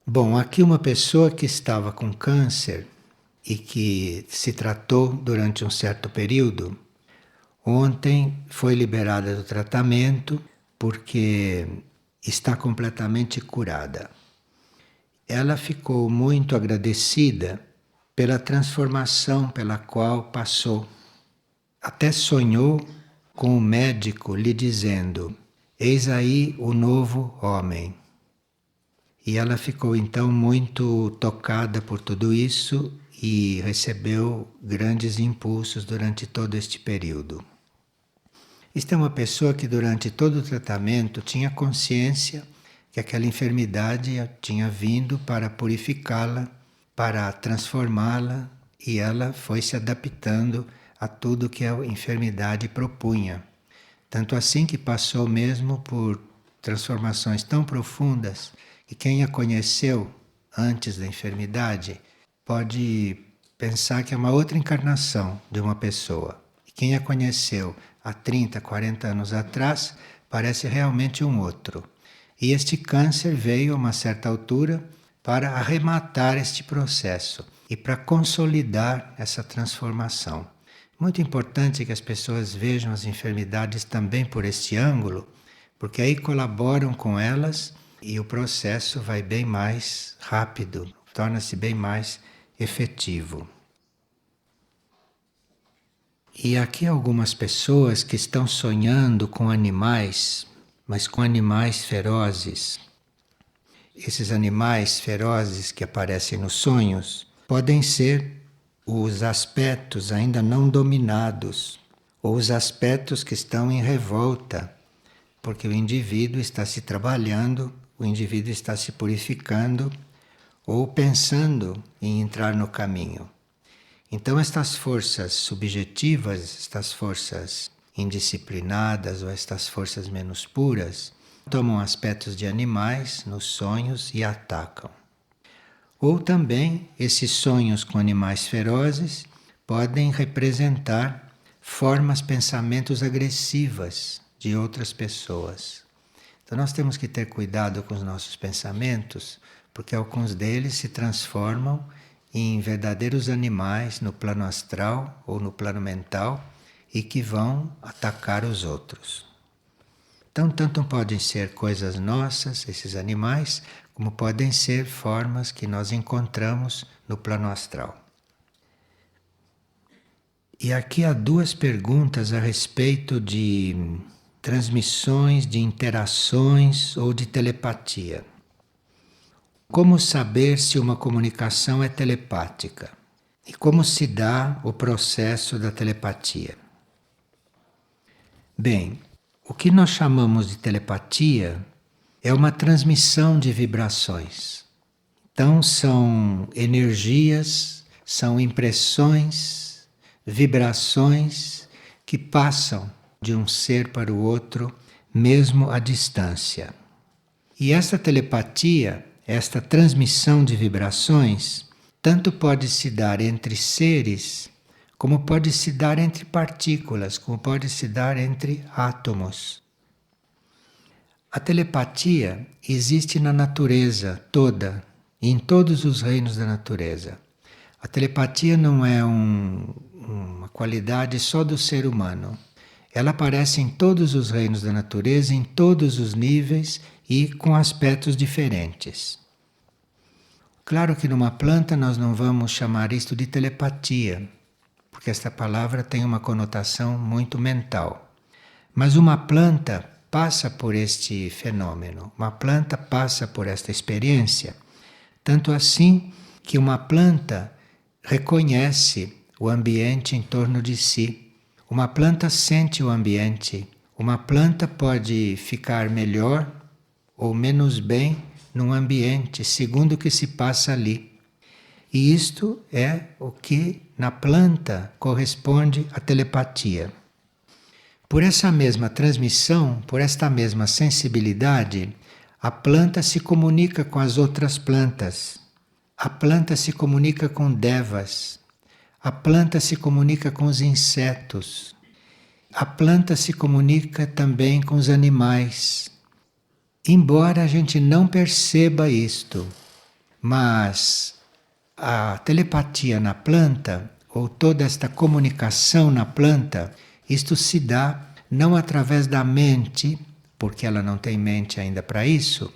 Bom, aqui uma pessoa que estava com câncer e que se tratou durante um certo período, ontem foi liberada do tratamento porque está completamente curada. Ela ficou muito agradecida pela transformação pela qual passou. Até sonhou com o médico lhe dizendo: "Eis aí o novo homem." E ela ficou então muito tocada por tudo isso e recebeu grandes impulsos durante todo este período. Esta é uma pessoa que durante todo o tratamento tinha consciência que aquela enfermidade tinha vindo para purificá-la, para transformá-la, e ela foi se adaptando a tudo que a enfermidade propunha. Tanto assim que passou mesmo por transformações tão profundas que quem a conheceu antes da enfermidade pode pensar que é uma outra encarnação de uma pessoa. E quem a conheceu há 30, 40 anos atrás parece realmente um outro. E este câncer veio a uma certa altura para arrematar este processo e para consolidar essa transformação. Muito importante que as pessoas vejam as enfermidades também por este ângulo, porque aí colaboram com elas e o processo vai bem mais rápido, torna-se bem mais efetivo. E aqui algumas pessoas que estão sonhando com animais, mas com animais ferozes. Esses animais ferozes que aparecem nos sonhos podem ser os aspectos ainda não dominados, ou os aspectos que estão em revolta, porque o indivíduo está se trabalhando, o indivíduo está se purificando, ou pensando em entrar no caminho. Então estas forças subjetivas, estas forças indisciplinadas ou estas forças menos puras, tomam aspectos de animais nos sonhos e atacam. Ou também esses sonhos com animais ferozes podem representar formas, pensamentos agressivas de outras pessoas. Então nós temos que ter cuidado com os nossos pensamentos, porque alguns deles se transformam em verdadeiros animais no plano astral ou no plano mental e que vão atacar os outros. Então, tanto podem ser coisas nossas, esses animais, como podem ser formas que nós encontramos no plano astral. E aqui há duas perguntas a respeito de transmissões, de interações ou de telepatia. Como saber se uma comunicação é telepática? E como se dá o processo da telepatia? Bem, o que nós chamamos de telepatia é uma transmissão de vibrações. Então são energias, são impressões, vibrações que passam de um ser para o outro, mesmo à distância. E essa telepatia, esta transmissão de vibrações, tanto pode se dar entre seres, como pode se dar entre partículas, como pode se dar entre átomos. A telepatia existe na natureza toda, em todos os reinos da natureza. A telepatia não é uma qualidade só do ser humano. Ela aparece em todos os reinos da natureza, em todos os níveis e com aspectos diferentes. Claro que numa planta nós não vamos chamar isto de telepatia, porque esta palavra tem uma conotação muito mental. Mas uma planta passa por este fenômeno, uma planta passa por esta experiência, tanto assim que uma planta reconhece o ambiente em torno de si. Uma planta sente o ambiente. Uma planta pode ficar melhor ou menos bem num ambiente, segundo o que se passa ali. E isto é o que na planta corresponde à telepatia. Por essa mesma transmissão, por esta mesma sensibilidade, a planta se comunica com as outras plantas. A planta se comunica com devas. A planta se comunica com os insetos. A planta se comunica também com os animais. Embora a gente não perceba isto, Mas a telepatia na planta, ou toda esta comunicação na planta, isto se dá não através da mente, porque ela não tem mente ainda para isso,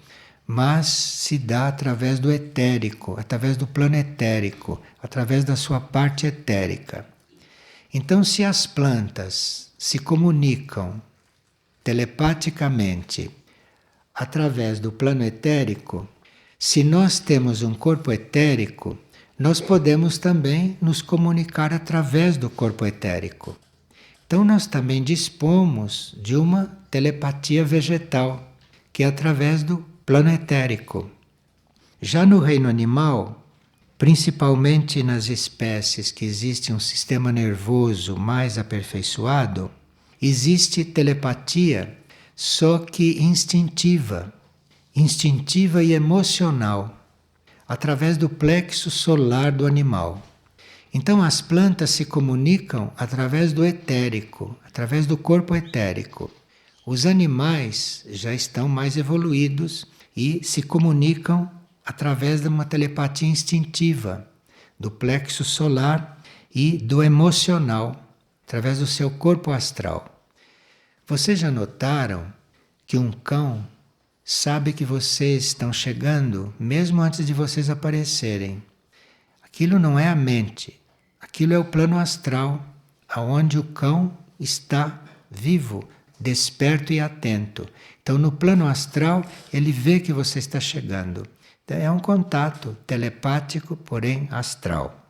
mas se dá através do etérico, através do plano etérico, através da sua parte etérica. Então, se as plantas se comunicam telepaticamente através do plano etérico, se nós temos um corpo etérico, nós podemos também nos comunicar através do corpo etérico. Então, nós também dispomos de uma telepatia vegetal, que é através do plano etérico. Já no reino animal, principalmente nas espécies que existe um sistema nervoso mais aperfeiçoado, existe telepatia, só que instintiva e emocional, através do plexo solar do animal. Então as plantas se comunicam através do etérico, através do corpo etérico. Os animais já estão mais evoluídos e se comunicam através de uma telepatia instintiva, do plexo solar e do emocional, através do seu corpo astral. Vocês já notaram que um cão sabe que vocês estão chegando mesmo antes de vocês aparecerem? Aquilo não é a mente, aquilo é o plano astral, aonde o cão está vivo, desperto e atento. Então, no plano astral, ele vê que você está chegando. Então, é um contato telepático, porém astral.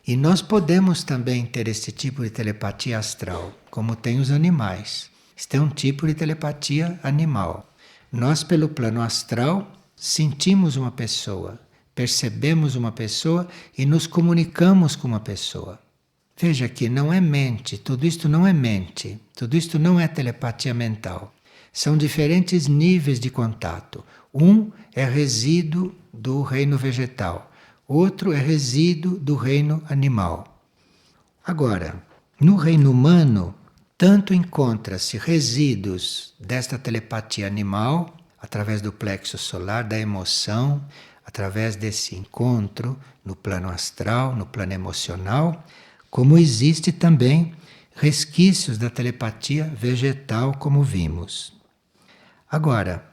E nós podemos também ter esse tipo de telepatia astral, como tem os animais. Este é um tipo de telepatia animal. Nós, pelo plano astral, sentimos uma pessoa, percebemos uma pessoa e nos comunicamos com uma pessoa. Veja que não é mente, tudo isto não é mente, tudo isto não é telepatia mental. São diferentes níveis de contato. Um é resíduo do reino vegetal, outro é resíduo do reino animal. Agora, no reino humano, tanto encontra-se resíduos desta telepatia animal, através do plexo solar, da emoção, através desse encontro no plano astral, no plano emocional, como existe também resquícios da telepatia vegetal, como vimos. Agora,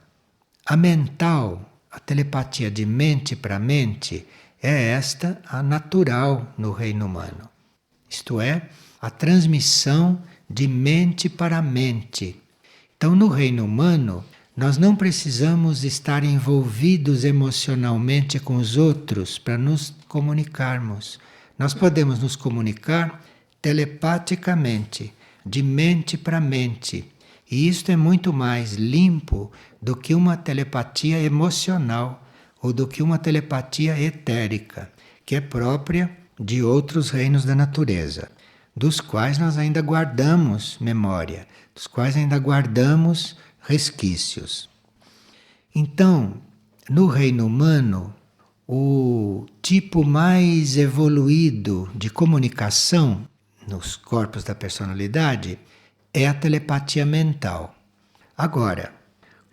a mental, a telepatia de mente para mente, é esta a natural no reino humano. Isto é, a transmissão de mente para mente. Então, no reino humano, nós não precisamos estar envolvidos emocionalmente com os outros para nos comunicarmos. Nós podemos nos comunicar telepaticamente, de mente para mente. E isto é muito mais limpo do que uma telepatia emocional ou do que uma telepatia etérica, que é própria de outros reinos da natureza, dos quais nós ainda guardamos memória, dos quais ainda guardamos resquícios. Então, no reino humano, o tipo mais evoluído de comunicação nos corpos da personalidade é a telepatia mental. Agora,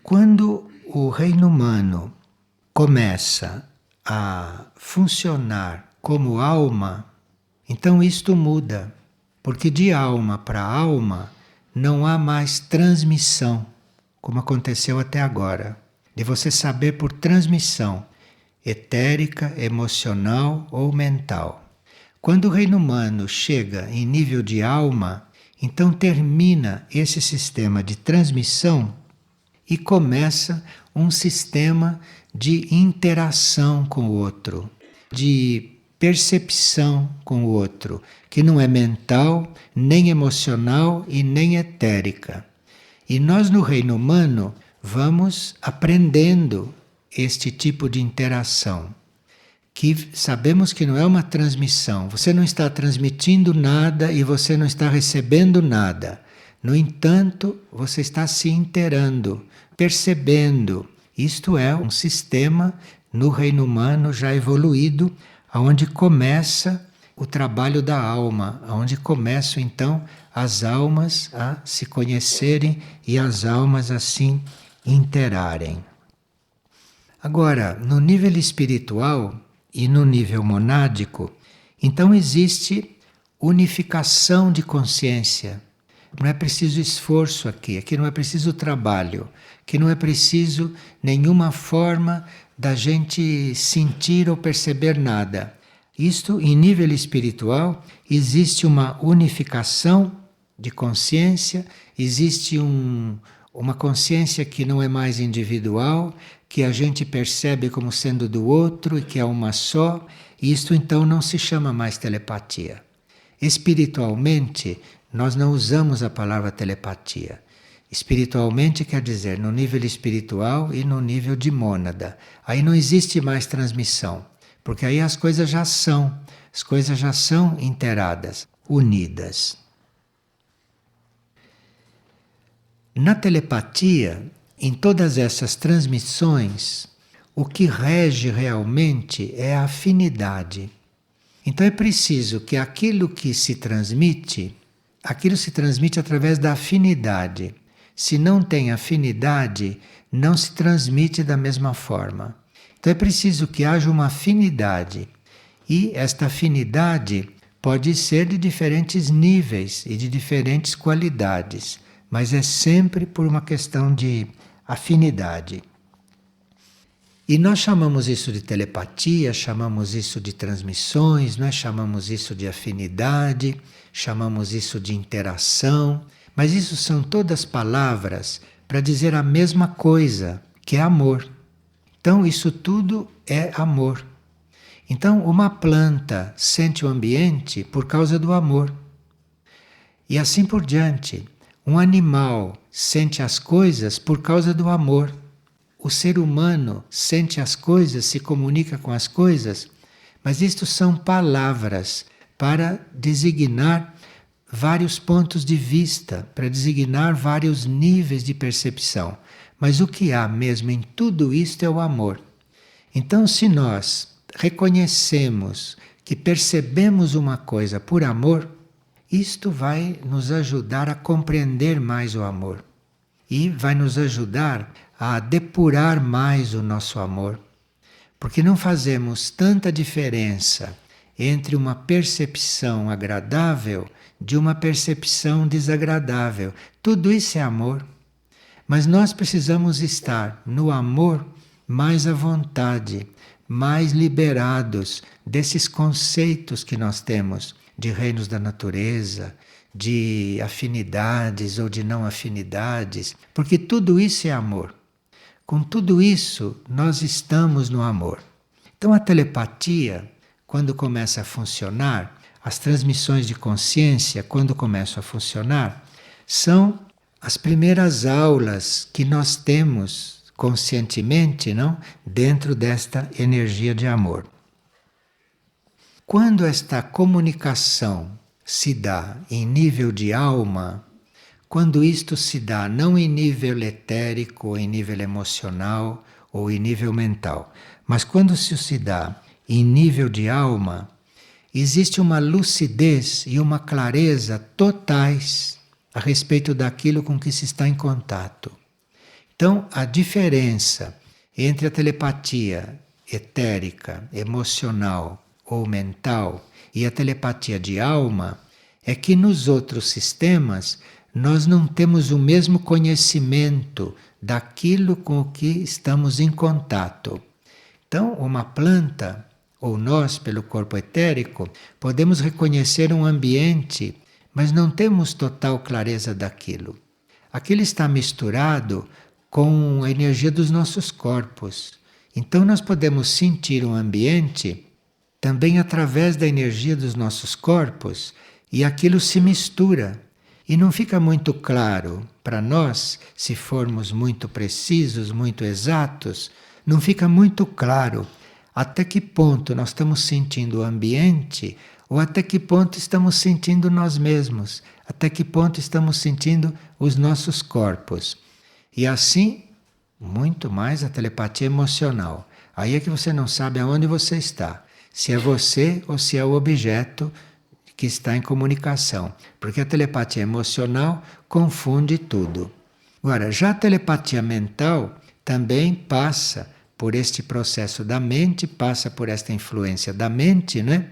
quando o reino humano começa a funcionar como alma, então isto muda, porque de alma para alma não há mais transmissão, como aconteceu até agora, de você saber por transmissão etérica, emocional ou mental. Quando o reino humano chega em nível de alma, então termina esse sistema de transmissão e começa um sistema de interação com o outro, de percepção com o outro, que não é mental, nem emocional e nem etérica. E nós no reino humano vamos aprendendo este tipo de interação, que sabemos que não é uma transmissão. Você não está transmitindo nada e você não está recebendo nada. No entanto, você está se inteirando, percebendo. Isto é um sistema no reino humano já evoluído, onde começa o trabalho da alma, onde começam então as almas a se conhecerem e as almas assim interarem. Agora, no nível espiritual e no nível monádico, então existe unificação de consciência. Não é preciso esforço aqui não é preciso trabalho, aqui não é preciso nenhuma forma da gente sentir ou perceber nada. Isto, em nível espiritual, existe uma unificação de consciência, existe uma consciência que não é mais individual, que a gente percebe como sendo do outro e que é uma só, e isto então não se chama mais telepatia. Espiritualmente, nós não usamos a palavra telepatia. Espiritualmente quer dizer no nível espiritual e no nível de mônada. Aí não existe mais transmissão, porque aí as coisas já são inteiradas, unidas. Na telepatia, em todas essas transmissões, o que rege realmente é a afinidade. Então é preciso que aquilo se transmite através da afinidade. Se não tem afinidade, não se transmite da mesma forma. Então é preciso que haja uma afinidade. E esta afinidade pode ser de diferentes níveis e de diferentes qualidades, mas é sempre por uma questão de afinidade. E nós chamamos isso de telepatia, chamamos isso de transmissões, nós chamamos isso de afinidade, chamamos isso de interação, mas isso são todas palavras para dizer a mesma coisa, que é amor. Então isso tudo é amor. Então uma planta sente o ambiente por causa do amor. E assim por diante. Um animal sente as coisas por causa do amor. O ser humano sente as coisas, se comunica com as coisas, mas isto são palavras para designar vários pontos de vista, para designar vários níveis de percepção. Mas o que há mesmo em tudo isto é o amor. Então, se nós reconhecemos que percebemos uma coisa por amor, isto vai nos ajudar a compreender mais o amor e vai nos ajudar a depurar mais o nosso amor, porque não fazemos tanta diferença entre uma percepção agradável de uma percepção desagradável. Tudo isso é amor, mas nós precisamos estar no amor mais à vontade, mais liberados desses conceitos que nós temos de reinos da natureza, de afinidades ou de não afinidades, porque tudo isso é amor. Com tudo isso, nós estamos no amor. Então a telepatia, quando começa a funcionar, as transmissões de consciência, quando começam a funcionar, são as primeiras aulas que nós temos conscientemente, não? Dentro desta energia de amor. Quando esta comunicação se dá em nível de alma, quando isto se dá não em nível etérico, ou em nível emocional, ou em nível mental, mas quando isso se dá em nível de alma, existe uma lucidez e uma clareza totais a respeito daquilo com que se está em contato. Então, a diferença entre a telepatia etérica, emocional ou mental e a telepatia de alma é que nos outros sistemas nós não temos o mesmo conhecimento daquilo com o que estamos em contato. Então, uma planta, ou nós, pelo corpo etérico, podemos reconhecer um ambiente, mas não temos total clareza daquilo. Aquilo está misturado com a energia dos nossos corpos. Então, nós podemos sentir um ambiente também através da energia dos nossos corpos, e aquilo se mistura. E não fica muito claro para nós, se formos muito precisos, muito exatos, não fica muito claro até que ponto nós estamos sentindo o ambiente ou até que ponto estamos sentindo nós mesmos, até que ponto estamos sentindo os nossos corpos. E assim, muito mais a telepatia emocional. Aí é que você não sabe aonde você está. Se é você ou se é o objeto que está em comunicação. Porque a telepatia emocional confunde tudo. Agora, já a telepatia mental também passa por este processo da mente, passa por esta influência da mente, né?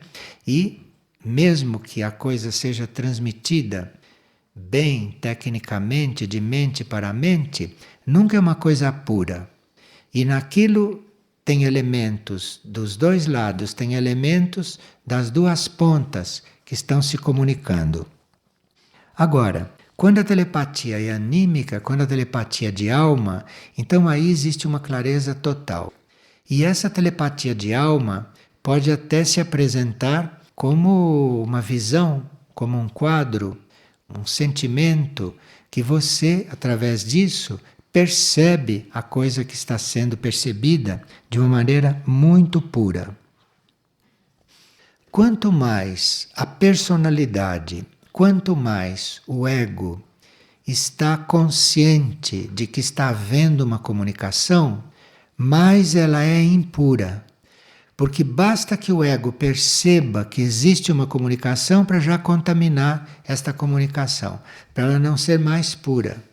E mesmo que a coisa seja transmitida bem tecnicamente, de mente para mente, nunca é uma coisa pura. E naquilo tem elementos dos dois lados, tem elementos das duas pontas que estão se comunicando. Agora, quando a telepatia é anímica, quando a telepatia é de alma, então aí existe uma clareza total. E essa telepatia de alma pode até se apresentar como uma visão, como um quadro, um sentimento, que você, através disso, percebe a coisa que está sendo percebida de uma maneira muito pura. Quanto mais a personalidade, quanto mais o ego está consciente de que está havendo uma comunicação, mais ela é impura. Porque basta que o ego perceba que existe uma comunicação para já contaminar esta comunicação, para ela não ser mais pura.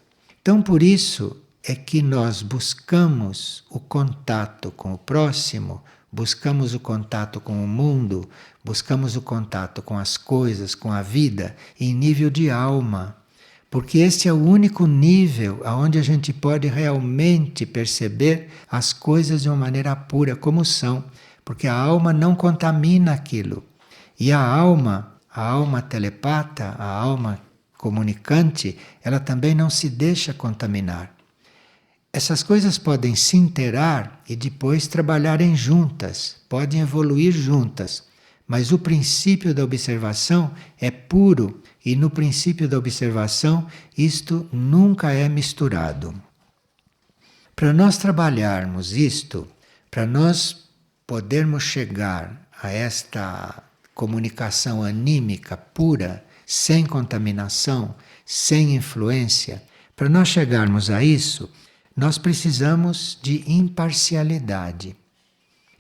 Então, por isso é que nós buscamos o contato com o próximo, buscamos o contato com o mundo, buscamos o contato com as coisas, com a vida, em nível de alma. Porque este é o único nível onde a gente pode realmente perceber as coisas de uma maneira pura, como são. Porque a alma não contamina aquilo. E a alma telepata, a alma comunicante, ela também não se deixa contaminar. Essas coisas podem se interar e depois trabalharem juntas, podem evoluir juntas, mas o princípio da observação é puro e no princípio da observação isto nunca é misturado. Para nós trabalharmos isto, para nós podermos chegar a esta comunicação anímica pura, sem contaminação, sem influência, para nós chegarmos a isso, nós precisamos de imparcialidade.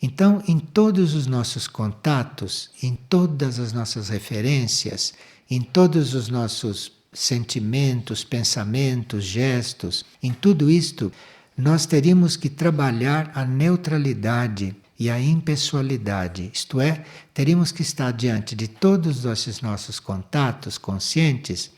Então, em todos os nossos contatos, em todas as nossas referências, em todos os nossos sentimentos, pensamentos, gestos, em tudo isto, nós teríamos que trabalhar a neutralidade e a impessoalidade, isto é, teríamos que estar diante de todos esses nossos contatos conscientes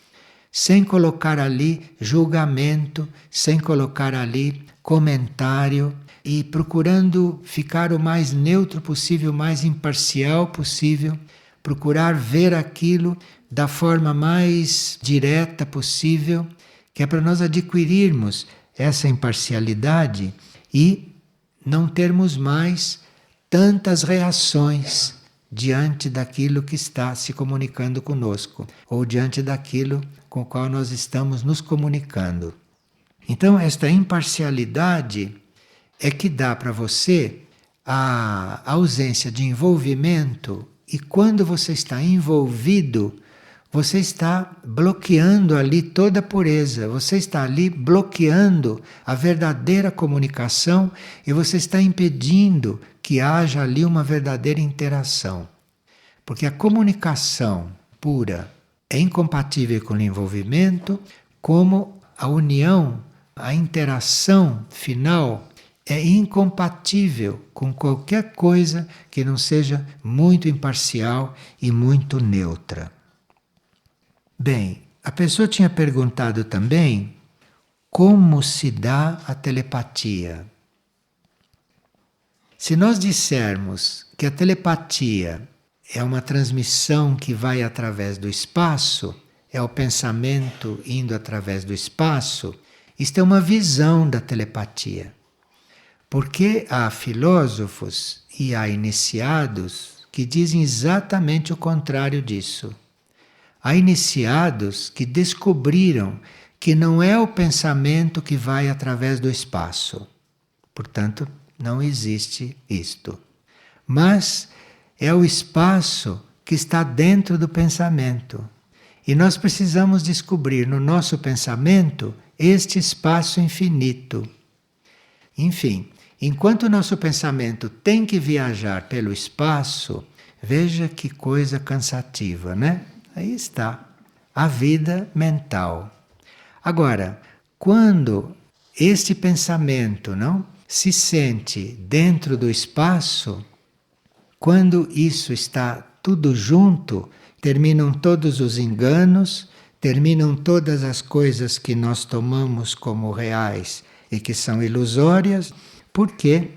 sem colocar ali julgamento, sem colocar ali comentário e procurando ficar o mais neutro possível, o mais imparcial possível, procurar ver aquilo da forma mais direta possível, que é para nós adquirirmos essa imparcialidade e não termos mais tantas reações diante daquilo que está se comunicando conosco, ou diante daquilo com o qual nós estamos nos comunicando. Então, esta imparcialidade é que dá para você a ausência de envolvimento, e quando você está envolvido, você está bloqueando ali toda a pureza, você está ali bloqueando a verdadeira comunicação e você está impedindo que haja ali uma verdadeira interação. Porque a comunicação pura é incompatível com o envolvimento, como a união, a interação final é incompatível com qualquer coisa que não seja muito imparcial e muito neutra. Bem, a pessoa tinha perguntado também como se dá a telepatia. Se nós dissermos que a telepatia é uma transmissão que vai através do espaço, é o pensamento indo através do espaço, isto é uma visão da telepatia. Porque há filósofos e há iniciados que dizem exatamente o contrário disso. Há iniciados que descobriram que não é o pensamento que vai através do espaço. Portanto, não existe isto. Mas é o espaço que está dentro do pensamento. E nós precisamos descobrir no nosso pensamento este espaço infinito. Enfim, enquanto o nosso pensamento tem que viajar pelo espaço, veja que coisa cansativa, né? Aí está, a vida mental. Agora, quando este pensamento, não, se sente dentro do espaço, quando isso está tudo junto, terminam todos os enganos, terminam todas as coisas que nós tomamos como reais e que são ilusórias, porque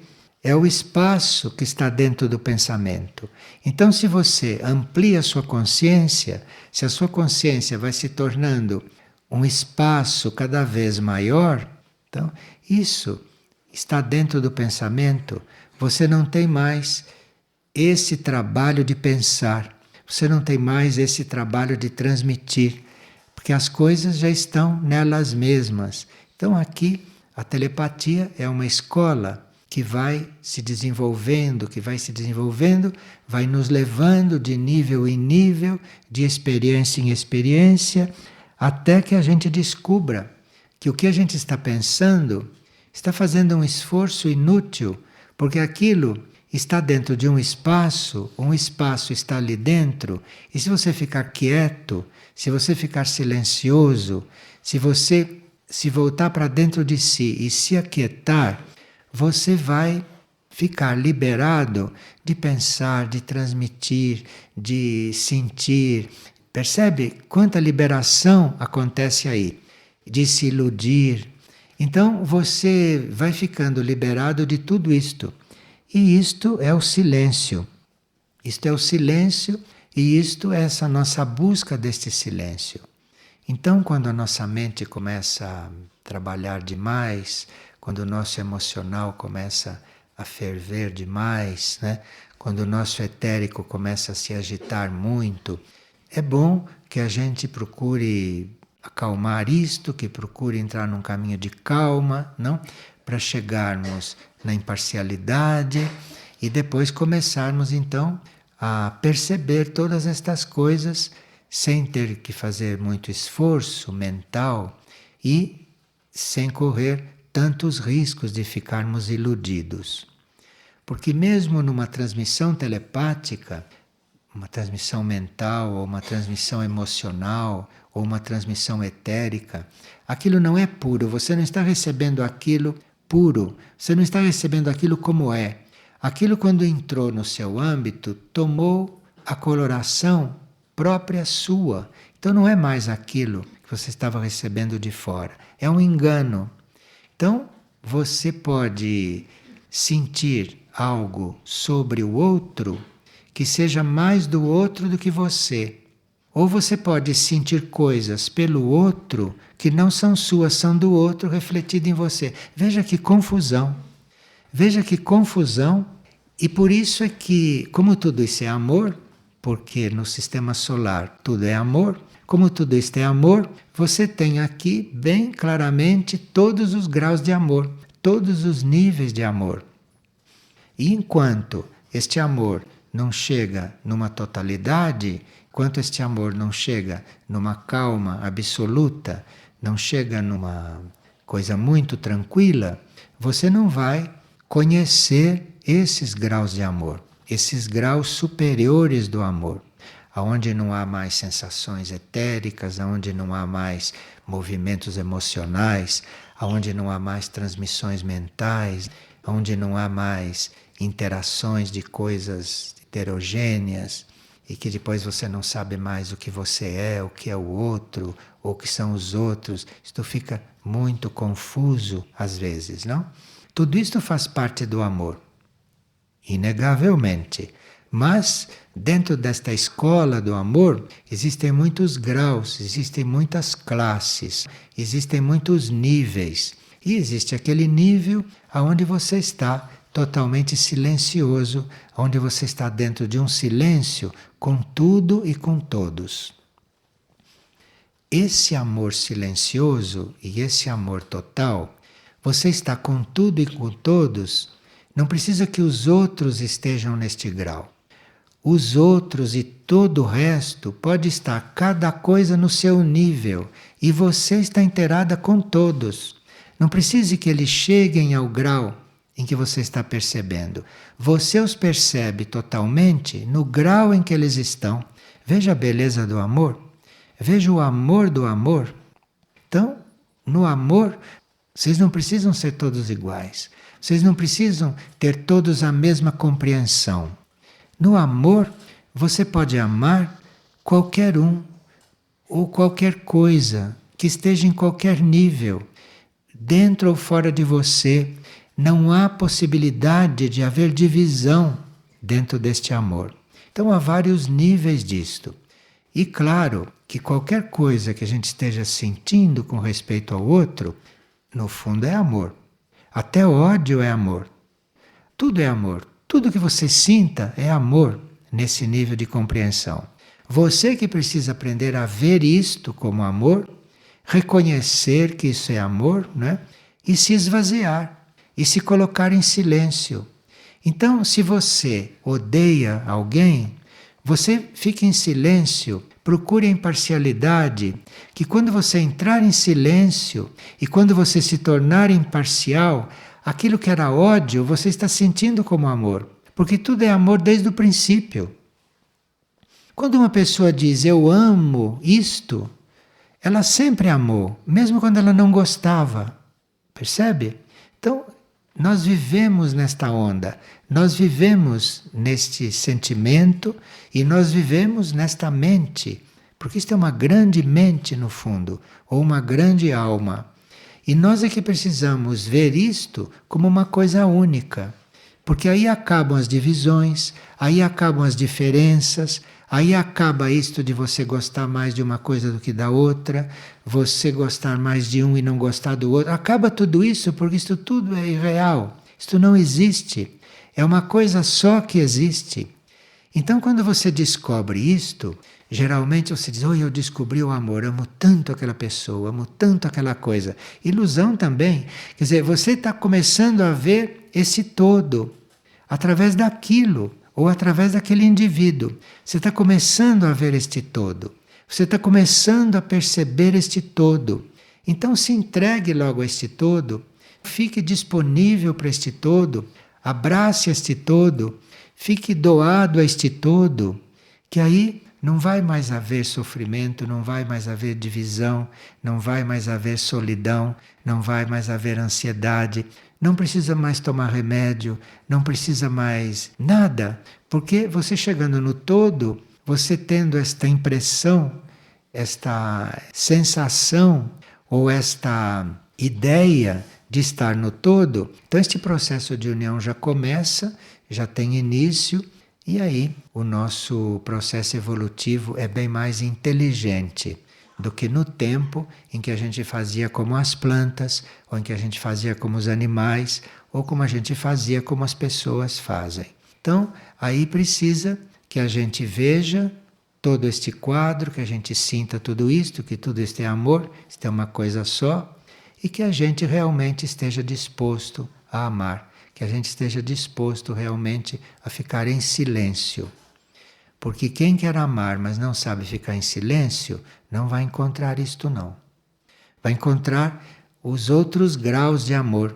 é o espaço que está dentro do pensamento. Então, se você amplia a sua consciência, se a sua consciência vai se tornando um espaço cada vez maior, então isso está dentro do pensamento. Você não tem mais esse trabalho de pensar, você não tem mais esse trabalho de transmitir, porque as coisas já estão nelas mesmas. Então aqui a telepatia é uma escola que vai se desenvolvendo, vai nos levando de nível em nível, de experiência em experiência, até que a gente descubra que o que a gente está pensando está fazendo um esforço inútil, porque aquilo está dentro de um espaço está ali dentro, e se você ficar quieto, se você ficar silencioso, se você se voltar para dentro de si e se aquietar, você vai ficar liberado de pensar, de transmitir, de sentir. Percebe quanta liberação acontece aí? De se iludir. Então você vai ficando liberado de tudo isto. E isto é o silêncio. Isto é o silêncio e isto é essa nossa busca deste silêncio. Então, quando a nossa mente começa a trabalhar demais, quando o nosso emocional começa a ferver demais, né? Quando o nosso etérico começa a se agitar muito, é bom que a gente procure acalmar isto, que procure entrar num caminho de calma, não? Para chegarmos na imparcialidade e depois começarmos então a perceber todas estas coisas sem ter que fazer muito esforço mental e sem correr tantos riscos de ficarmos iludidos. Porque mesmo numa transmissão telepática, uma transmissão mental ou uma transmissão emocional ou uma transmissão etérica, aquilo não é puro, você não está recebendo aquilo puro, você não está recebendo aquilo como é. Aquilo, quando entrou no seu âmbito, tomou a coloração própria sua. Então não é mais aquilo que você estava recebendo de fora, é um engano. Então você pode sentir algo sobre o outro que seja mais do outro do que você. Ou você pode sentir coisas pelo outro que não são suas, são do outro refletido em você. Veja que confusão. Veja que confusão. E por isso é que, como tudo isso é amor, porque no sistema solar tudo é amor, como tudo isto é amor, você tem aqui bem claramente todos os graus de amor, todos os níveis de amor. E enquanto este amor não chega numa totalidade, enquanto este amor não chega numa calma absoluta, não chega numa coisa muito tranquila, você não vai conhecer esses graus de amor, esses graus superiores do amor, aonde não há mais sensações etéricas, aonde não há mais movimentos emocionais, aonde não há mais transmissões mentais, aonde não há mais interações de coisas heterogêneas e que depois você não sabe mais o que você é, o que é o outro, ou o que são os outros. Isto fica muito confuso às vezes, não? Tudo isto faz parte do amor, inegavelmente. Mas dentro desta escola do amor existem muitos graus, existem muitas classes, existem muitos níveis. E existe aquele nível onde você está totalmente silencioso, onde você está dentro de um silêncio com tudo e com todos. Esse amor silencioso e esse amor total, você está com tudo e com todos, não precisa que os outros estejam neste grau. Os outros e todo o resto pode estar cada coisa no seu nível e você está inteirada com todos. Não precisa que eles cheguem ao grau em que você está percebendo. Você os percebe totalmente no grau em que eles estão. Veja a beleza do amor. Veja o amor do amor. Então, no amor, vocês não precisam ser todos iguais. Vocês não precisam ter todos a mesma compreensão. No amor, você pode amar qualquer um ou qualquer coisa que esteja em qualquer nível, dentro ou fora de você. Não há possibilidade de haver divisão dentro deste amor. Então há vários níveis disto. E claro que qualquer coisa que a gente esteja sentindo com respeito ao outro, no fundo é amor. Até ódio é amor. Tudo é amor. Tudo que você sinta é amor nesse nível de compreensão. Você que precisa aprender a ver isto como amor, reconhecer que isso é amor, né? E se esvaziar, e se colocar em silêncio. Então, se você odeia alguém, você fica em silêncio, procure a imparcialidade, que quando você entrar em silêncio e quando você se tornar imparcial, aquilo que era ódio, você está sentindo como amor. Porque tudo é amor desde o princípio. Quando uma pessoa diz eu amo isto, ela sempre amou, mesmo quando ela não gostava. Percebe? Então, nós vivemos nesta onda, nós vivemos neste sentimento e nós vivemos nesta mente, porque isto é uma grande mente no fundo, ou uma grande alma. E nós é que precisamos ver isto como uma coisa única, porque aí acabam as divisões, aí acabam as diferenças, aí acaba isto de você gostar mais de uma coisa do que da outra, você gostar mais de um e não gostar do outro. Acaba tudo isso porque isto tudo é irreal. Isto não existe. É uma coisa só que existe. Então, quando você descobre isto, geralmente você diz, eu descobri o amor, amo tanto aquela pessoa, amo tanto aquela coisa. Ilusão também. Quer dizer, você está começando a ver esse todo através daquilo, ou através daquele indivíduo. Você está começando a ver este todo. Você está começando a perceber este todo. Então se entregue logo a este todo, fique disponível para este todo, abrace este todo, fique doado a este todo, que aí não vai mais haver sofrimento, não vai mais haver divisão, não vai mais haver solidão, não vai mais haver ansiedade. Não precisa mais tomar remédio, não precisa mais nada, porque você chegando no todo, você tendo esta impressão, esta sensação ou esta ideia de estar no todo, então este processo de união já começa, já tem início, e aí o nosso processo evolutivo é bem mais inteligente do que no tempo em que a gente fazia como as plantas, ou em que a gente fazia como os animais, ou como a gente fazia como as pessoas fazem. Então, aí precisa que a gente veja todo este quadro, que a gente sinta tudo isto, que tudo isto é amor, isto é uma coisa só, e que a gente realmente esteja disposto a amar, que a gente esteja disposto realmente a ficar em silêncio. Porque quem quer amar, mas não sabe ficar em silêncio, não vai encontrar isto não. Vai encontrar os outros graus de amor.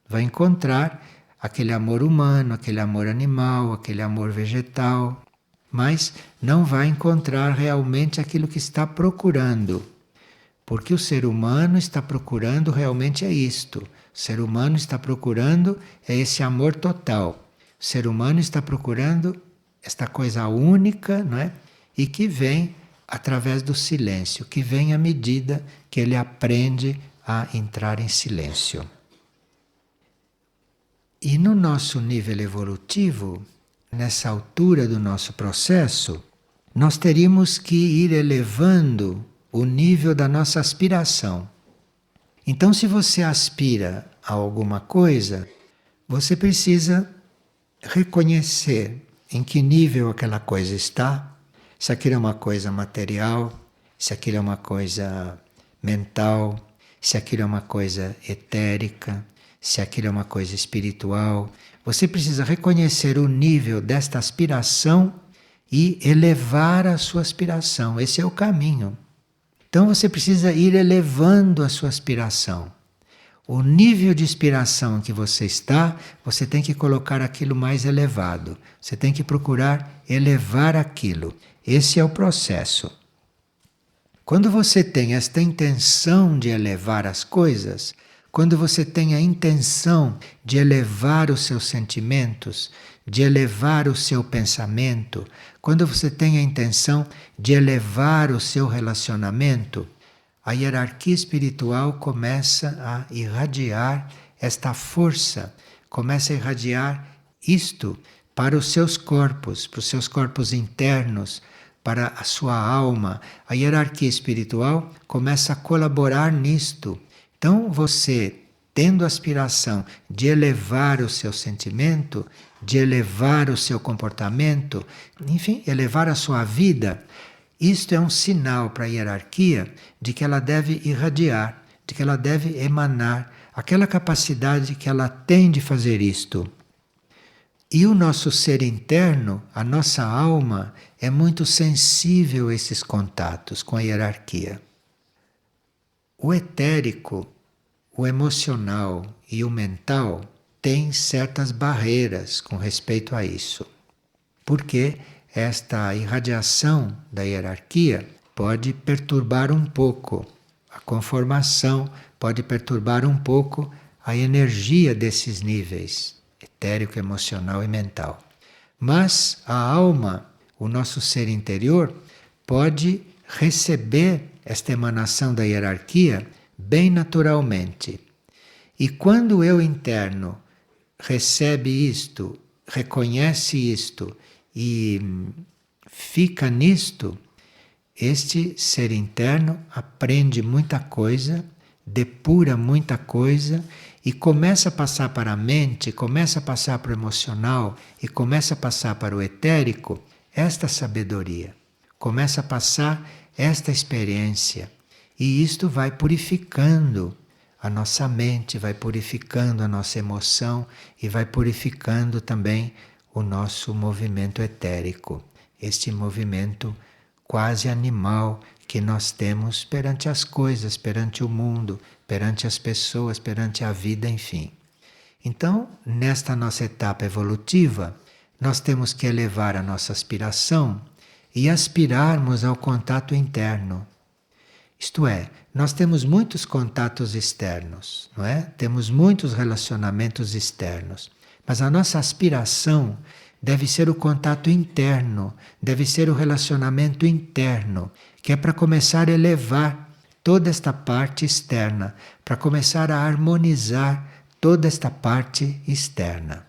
Vai encontrar aquele amor humano, aquele amor animal, aquele amor vegetal. Mas não vai encontrar realmente aquilo que está procurando. Porque o ser humano está procurando realmente é isto. O ser humano está procurando é esse amor total. O ser humano está procurando esta coisa única, não é? E que vem através do silêncio, que vem à medida que ele aprende a entrar em silêncio. E no nosso nível evolutivo, nessa altura do nosso processo, nós teríamos que ir elevando o nível da nossa aspiração. Então, se você aspira a alguma coisa, você precisa reconhecer em que nível aquela coisa está, se aquilo é uma coisa material, se aquilo é uma coisa mental, se aquilo é uma coisa etérica, se aquilo é uma coisa espiritual. Você precisa reconhecer o nível desta aspiração e elevar a sua aspiração. Esse é o caminho. Então você precisa ir elevando a sua aspiração. O nível de inspiração em que você está, você tem que colocar aquilo mais elevado. Você tem que procurar elevar aquilo. Esse é o processo. Quando você tem esta intenção de elevar as coisas, quando você tem a intenção de elevar os seus sentimentos, de elevar o seu pensamento, quando você tem a intenção de elevar o seu relacionamento, a hierarquia espiritual começa a irradiar esta força, começa a irradiar isto para os seus corpos internos, para a sua alma. A hierarquia espiritual começa a colaborar nisto. Então você, tendo a aspiração de elevar o seu sentimento, de elevar o seu comportamento, enfim, elevar a sua vida, isto é um sinal para a hierarquia de que ela deve irradiar, de que ela deve emanar aquela capacidade que ela tem de fazer isto. E o nosso ser interno, a nossa alma, é muito sensível a esses contatos com a hierarquia. O etérico, o emocional e o mental têm certas barreiras com respeito a isso. Porque esta irradiação da hierarquia pode perturbar um pouco a conformação, pode perturbar um pouco a energia desses níveis, etérico, emocional e mental. Mas a alma, o nosso ser interior, pode receber esta emanação da hierarquia bem naturalmente. E quando o eu interno recebe isto, reconhece isto e fica nisto, este ser interno aprende muita coisa, depura muita coisa e começa a passar para a mente, começa a passar para o emocional e começa a passar para o etérico esta sabedoria, começa a passar esta experiência. E isto vai purificando a nossa mente, vai purificando a nossa emoção e vai purificando também o nosso movimento etérico, este movimento quase animal que nós temos perante as coisas, perante o mundo, perante as pessoas, perante a vida, enfim. Então, nesta nossa etapa evolutiva, nós temos que elevar a nossa aspiração e aspirarmos ao contato interno. Isto é, nós temos muitos contatos externos, não é? Temos muitos relacionamentos externos, mas a nossa aspiração deve ser o contato interno, deve ser o relacionamento interno, que é para começar a elevar toda esta parte externa, para começar a harmonizar toda esta parte externa.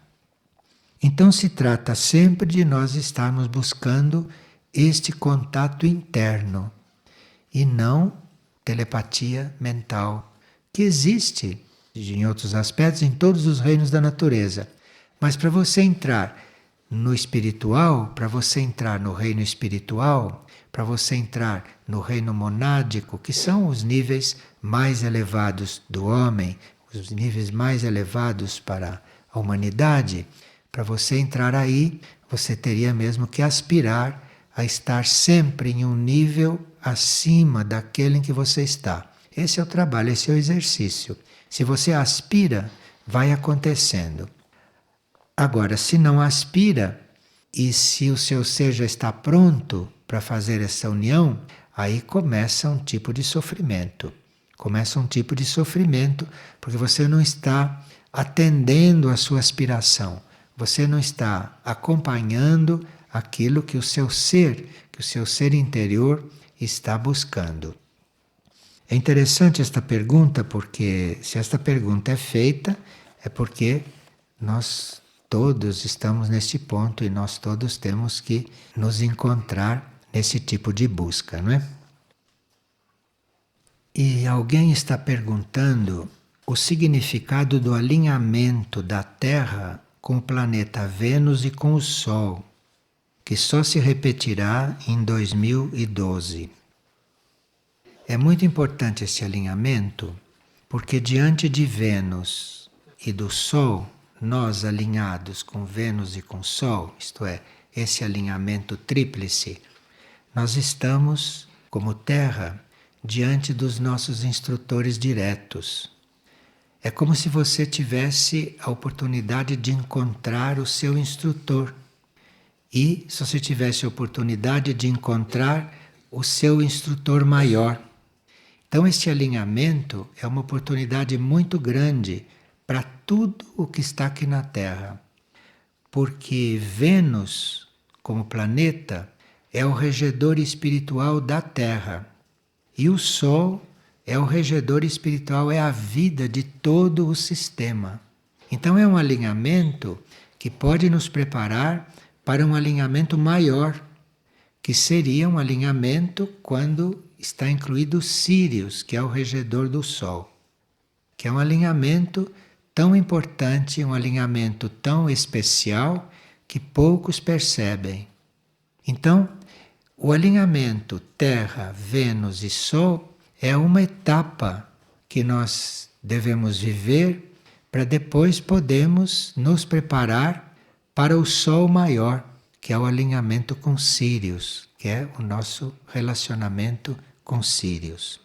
Então se trata sempre de nós estarmos buscando este contato interno e não telepatia mental, que existe em outros aspectos em todos os reinos da natureza. Mas para você entrar no espiritual, para você entrar no reino espiritual, para você entrar no reino monádico, que são os níveis mais elevados do homem, os níveis mais elevados para a humanidade, para você entrar aí, você teria mesmo que aspirar a estar sempre em um nível acima daquele em que você está. Esse é o trabalho, esse é o exercício. Se você aspira, vai acontecendo. Agora, se não aspira, e se o seu ser já está pronto para fazer essa união, aí começa um tipo de sofrimento. Começa um tipo de sofrimento, porque você não está atendendo a sua aspiração. Você não está acompanhando aquilo que o seu ser interior está buscando. É interessante esta pergunta, porque se esta pergunta é feita, é porque nós todos estamos neste ponto e nós todos temos que nos encontrar nesse tipo de busca, não é? E alguém está perguntando o significado do alinhamento da Terra com o planeta Vênus e com o Sol, que só se repetirá em 2012. É muito importante esse alinhamento, porque diante de Vênus e do Sol, nós alinhados com Vênus e com Sol, isto é, esse alinhamento tríplice, nós estamos, como Terra, diante dos nossos instrutores diretos. É como se você tivesse a oportunidade de encontrar o seu instrutor. E se você tivesse a oportunidade de encontrar o seu instrutor maior, Então, este alinhamento é uma oportunidade muito grande para tudo o que está aqui na Terra. Porque Vênus, como planeta, é o regedor espiritual da Terra. E o Sol é o regedor espiritual, é a vida de todo o sistema. Então é um alinhamento que pode nos preparar para um alinhamento maior, que seria um alinhamento quando está incluído Sírius, que é o regedor do Sol. Que é um alinhamento tão importante, um alinhamento tão especial que poucos percebem. Então, o alinhamento Terra, Vênus e Sol é uma etapa que nós devemos viver para depois podermos nos preparar para o Sol maior, que é o alinhamento com Sírius, que é o nosso relacionamento com Sírius.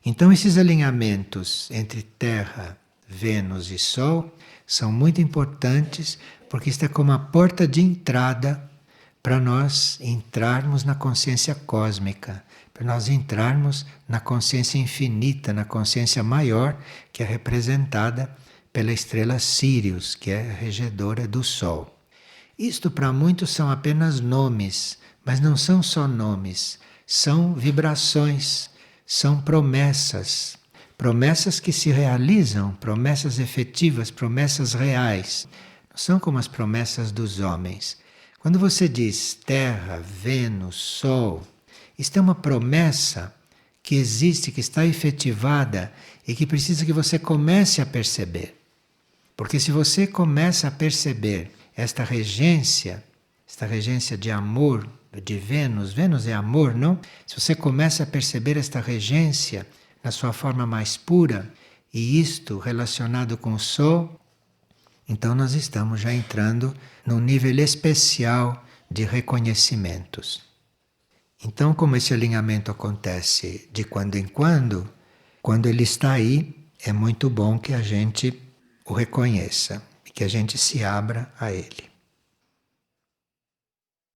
Então, esses alinhamentos entre Terra, Vênus e Sol são muito importantes porque isto é como a porta de entrada para nós entrarmos na consciência cósmica, para nós entrarmos na consciência infinita, na consciência maior, que é representada pela estrela Sírius, que é a regedora do Sol. Isto para muitos são apenas nomes, mas não são só nomes, são vibrações, são promessas. Promessas que se realizam, promessas efetivas, promessas reais. Não são como as promessas dos homens. Quando você diz Terra, Vênus, Sol, isto é uma promessa que existe, que está efetivada e que precisa que você comece a perceber. Porque se você começa a perceber esta regência de amor de Vênus, Vênus é amor, não? Se você começa a perceber esta regência na sua forma mais pura, e isto relacionado com o Sol, então nós estamos já entrando num nível especial de reconhecimentos. Então, como esse alinhamento acontece de quando em quando ele está aí, é muito bom que a gente o reconheça e que a gente se abra a ele.